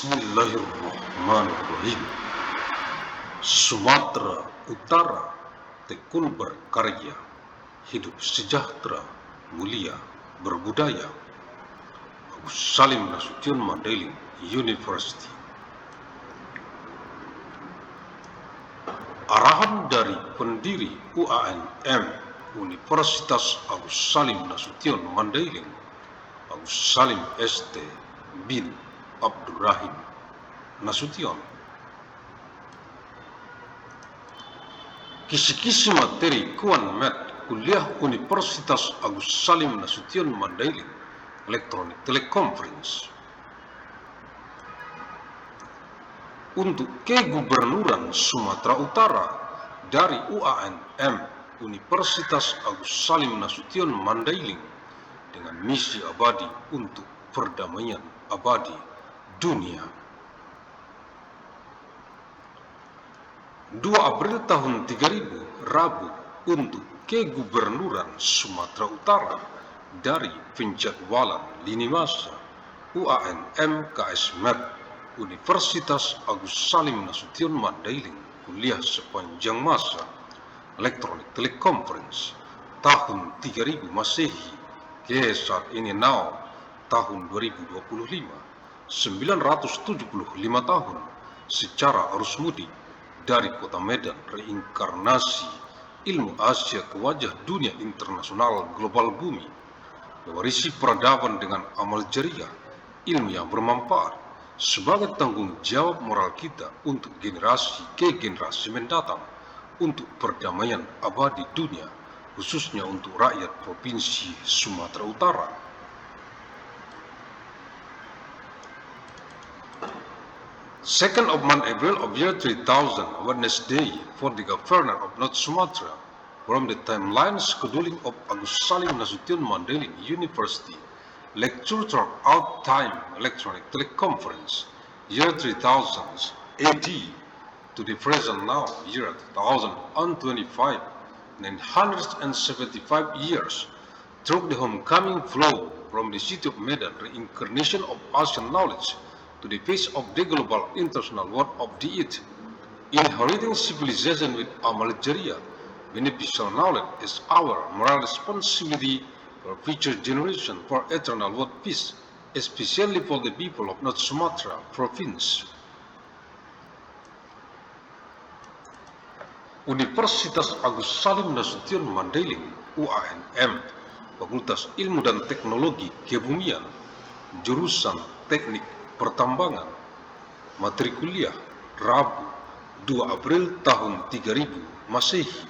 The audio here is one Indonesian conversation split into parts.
Bismillahirrahmanirrahim. Sumatera Utara tekun berkarya, hidup sejahtera, mulia, berbudaya. Agus Salim Nasution Mandailing University. Arahan dari pendiri UANM Universitas Agus Salim Nasution Mandailing, Agus Salim ST bin Abdurrahim Nasution. Kisi-kisi materi Kuan Met Kuliah Universitas Agus Salim Nasution Mandailing Electronic Teleconference. Untuk Kegubernuran Sumatera Utara dari UANM Universitas Agus Salim Nasution Mandailing dengan misi abadi untuk perdamaian abadi dunia. 2 April tahun 3000 Rabu untuk Kegubernuran Sumatera Utara dari penjadwalan lini masa UANM KS Met Universitas Agus Salim Nasution Mandailing kuliah sepanjang masa Electronic Teleconference tahun 3000 Masehi ke saat ini now tahun 2025 975 tahun secara arus mudik dari kota Medan reinkarnasi ilmu Asia ke wajah dunia internasional global bumi, mewarisi peradaban dengan amal jariah, ilmu yang bermanfaat sebagai tanggung jawab moral kita untuk generasi ke generasi mendatang, untuk perdamaian abadi dunia, khususnya untuk rakyat Provinsi Sumatera Utara. Second of month April of year 3000, Wednesday, for the Governor of North Sumatra, from the timeline scheduling of Agus Salim Nasution Mandailing University, lecture out time electronic teleconference, year 3000 AD to the present now, year 2025, 975 years, through the homecoming flow from the city of Medan, reincarnation of Asian knowledge, to the face of the global international world of the it, inheriting civilization with amal jariah, beneficial knowledge is our moral responsibility for future generation, for eternal world peace, especially for the people of North Sumatra province. Universitas Agus Salim Nasution Mandailing UANM, Fakultas Ilmu dan Teknologi Kebumian, jurusan Teknik Pertambangan, materi kuliah Rabu 2 April tahun 3000 Masehi.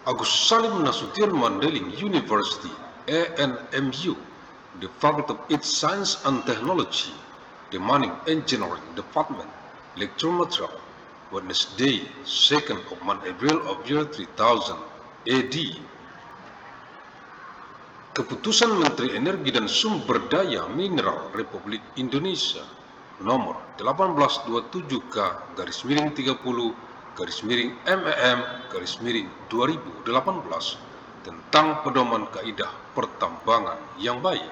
Agus Salim Nasution Mandailing University ANMU, the Faculty of Earth Science and Technology, the Mining Engineering Department, lecture material, Wednesday 2nd of month April of year 3000 AD. Keputusan Menteri Energi dan Sumber Daya Mineral Republik Indonesia nomor 18/30/MEM/2018 tentang pedoman kaidah pertambangan yang baik.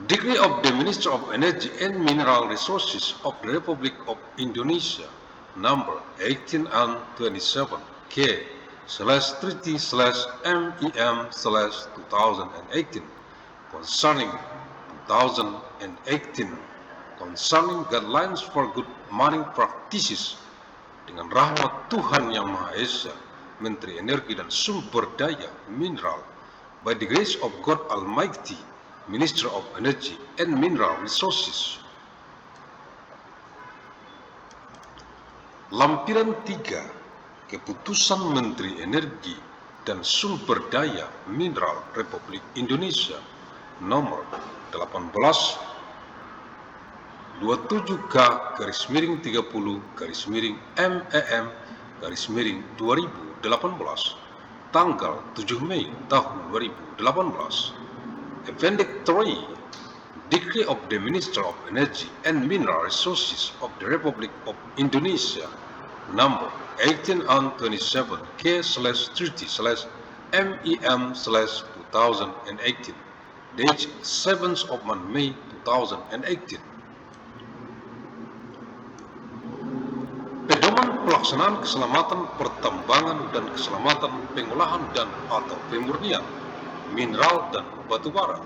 Decree of the Minister of Energy and Mineral Resources of the Republic of Indonesia number 18/27 K/30/MEM/2018 concerning guidelines for good mining practices, dengan rahmat Tuhan Yang Maha Esa, Menteri Energi dan Sumber Daya Mineral, by the grace of God Almighty, Minister of Energy and Mineral Resources. Lampiran 3 Keputusan Menteri Energi dan Sumber Daya Mineral Republik Indonesia nomor 18/30/MEM/2018 tanggal 7 Mei tahun 2018. Appendix 3 Decree of the Minister of Energy and Mineral Resources of the Republic of Indonesia number 18/27 K/30/MEM/2018 2018, date 7th of May 2018. Pedoman pelaksanaan keselamatan pertambangan dan keselamatan pengolahan dan atau pemurnian mineral dan batu bara.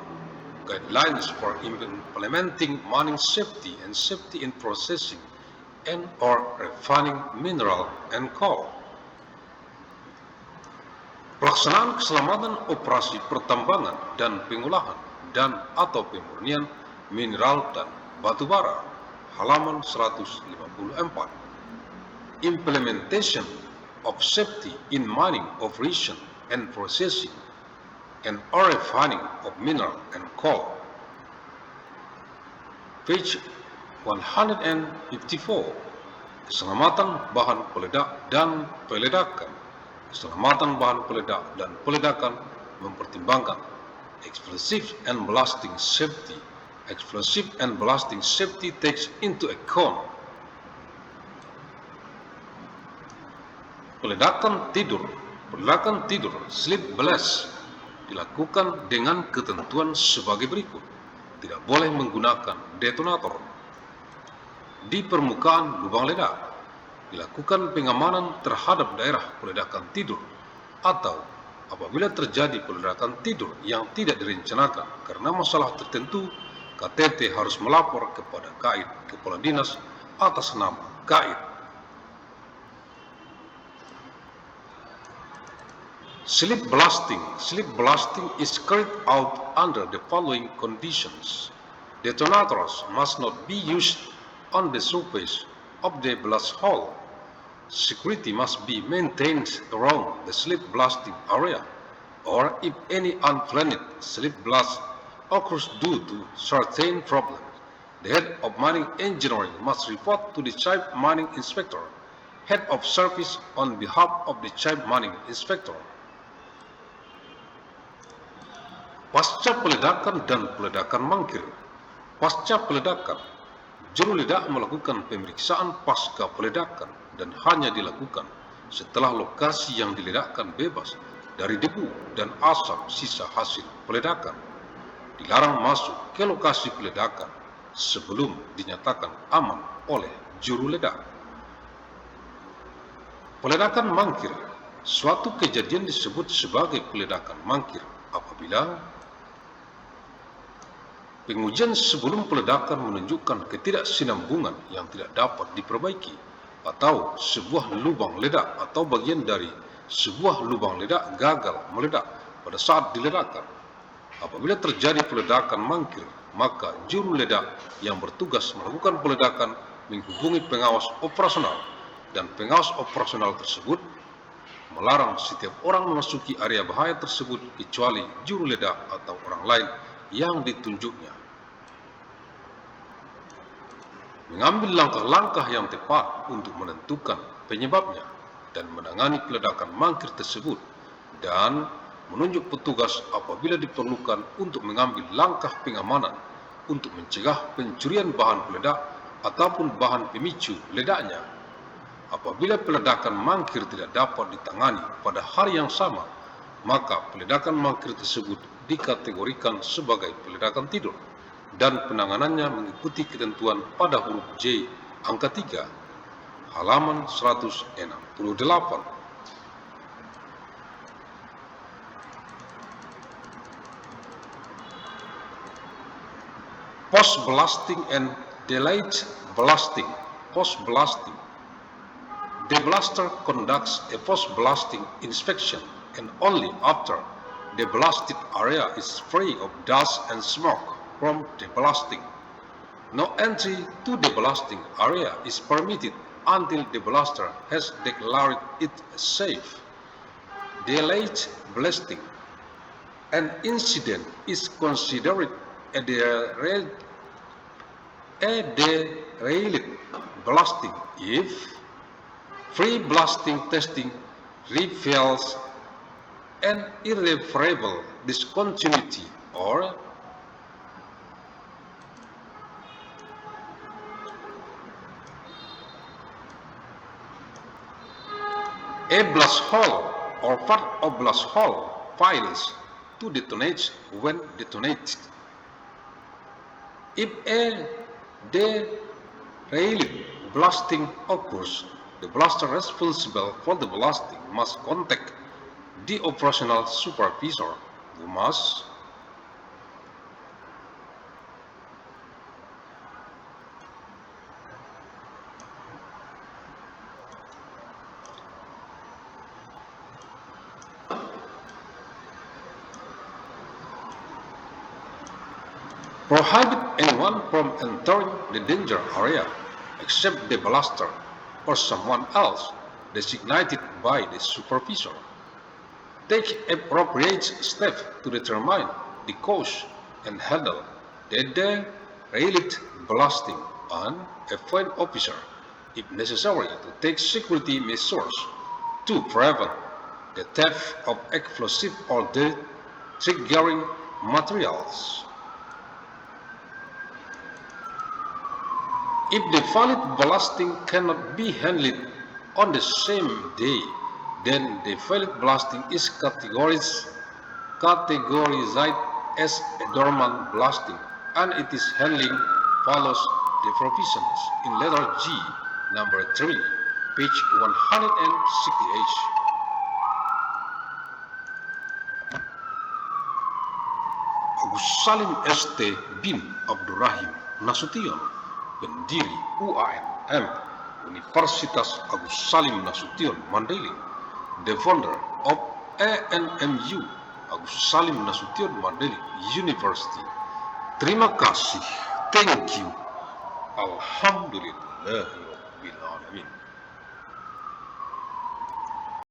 Guidelines for implementing mining safety and safety in processing and or refining mineral and coal. Pelaksanaan keselamatan operasi pertambangan dan pengolahan dan atau pemurnian mineral dan batu bara, halaman 154. Implementation of safety in mining operation and processing and or refining of mineral and coal. Page 154. Keselamatan bahan peledak dan peledakan. Keselamatan bahan peledak dan peledakan mempertimbangkan explosive and blasting safety. Explosive and blasting safety takes into account peledakan tidur sleep blast dilakukan dengan ketentuan sebagai berikut. Tidak boleh menggunakan detonator di permukaan lubang ledak. Dilakukan pengamanan terhadap daerah peledakan tidur atau apabila terjadi peledakan tidur yang tidak direncanakan karena masalah tertentu, KTT harus melapor kepada KAID, Kepala Dinas atas nama KAID. Sleep blasting is carried out under the following conditions. Detonators must not be used on the surface of the blast hole. Security must be maintained around the sleep blasting area, or if any unplanned sleep blast occurs due to certain problems, the head of mining engineering must report to the chief mining inspector, head of service on behalf of the chief mining inspector. Pasca peledakan dan peledakan mangkir. Pasca peledakan, juru ledak melakukan pemeriksaan pasca peledakan dan hanya dilakukan setelah lokasi yang diledakkan bebas dari debu dan asap sisa hasil peledakan. Dilarang masuk ke lokasi peledakan sebelum dinyatakan aman oleh juru ledak. Peledakan mangkir. Suatu kejadian disebut sebagai peledakan mangkir apabila pengujian sebelum peledakan menunjukkan ketidaksinambungan yang tidak dapat diperbaiki, atau sebuah lubang ledak atau bagian dari sebuah lubang ledak gagal meledak pada saat diledakkan. Apabila terjadi peledakan mangkir, maka juru ledak yang bertugas melakukan peledakan menghubungi pengawas operasional, dan pengawas operasional tersebut melarang setiap orang memasuki area bahaya tersebut kecuali juru ledak atau orang lain yang ditunjuknya. Mengambil langkah-langkah yang tepat untuk menentukan penyebabnya dan menangani peledakan mangkir tersebut, dan menunjuk petugas apabila diperlukan untuk mengambil langkah pengamanan untuk mencegah pencurian bahan peledak ataupun bahan pemicu ledaknya. Apabila peledakan mangkir tidak dapat ditangani pada hari yang sama, maka peledakan mangkir tersebut dikategorikan sebagai peledakan tidur dan penanganannya mengikuti ketentuan pada huruf J angka 3, halaman 168. Post-blasting and delayed blasting. Post-blasting. The blaster conducts a post-blasting inspection, and only after the blasted area is free of dust and smoke from the blasting. No entry to the blasting area is permitted until the blaster has declared it safe. Delayed blasting. An incident is considered a derailed blasting if pre-blasting testing reveals an irreparable discontinuity or a blast hole or part of blast hole fails to detonate when detonated. If a derailed blasting occurs, the blaster responsible for the blasting must contact the operational supervisor, who must prohibit anyone from entering the danger area except the blaster or someone else designated by the supervisor. Take appropriate steps to determine the cause and handle the derailed blasting, and appoint officer, if necessary, to take security measures to prevent the theft of explosive or the triggering materials. If the valid blasting cannot be handled on the same day, then the valid blasting is categorized as a dormant blasting, and its handling follows the provisions in letter G, number 3, page 168. Agus Salim St. bin Abdurrahim Nasution, pendiri UANM, Universitas Agus Salim Nasution Mandailing, the founder of ANMU, Agus Salim Nasution Mandailing University. Terima kasih, thank you, alhamdulillah.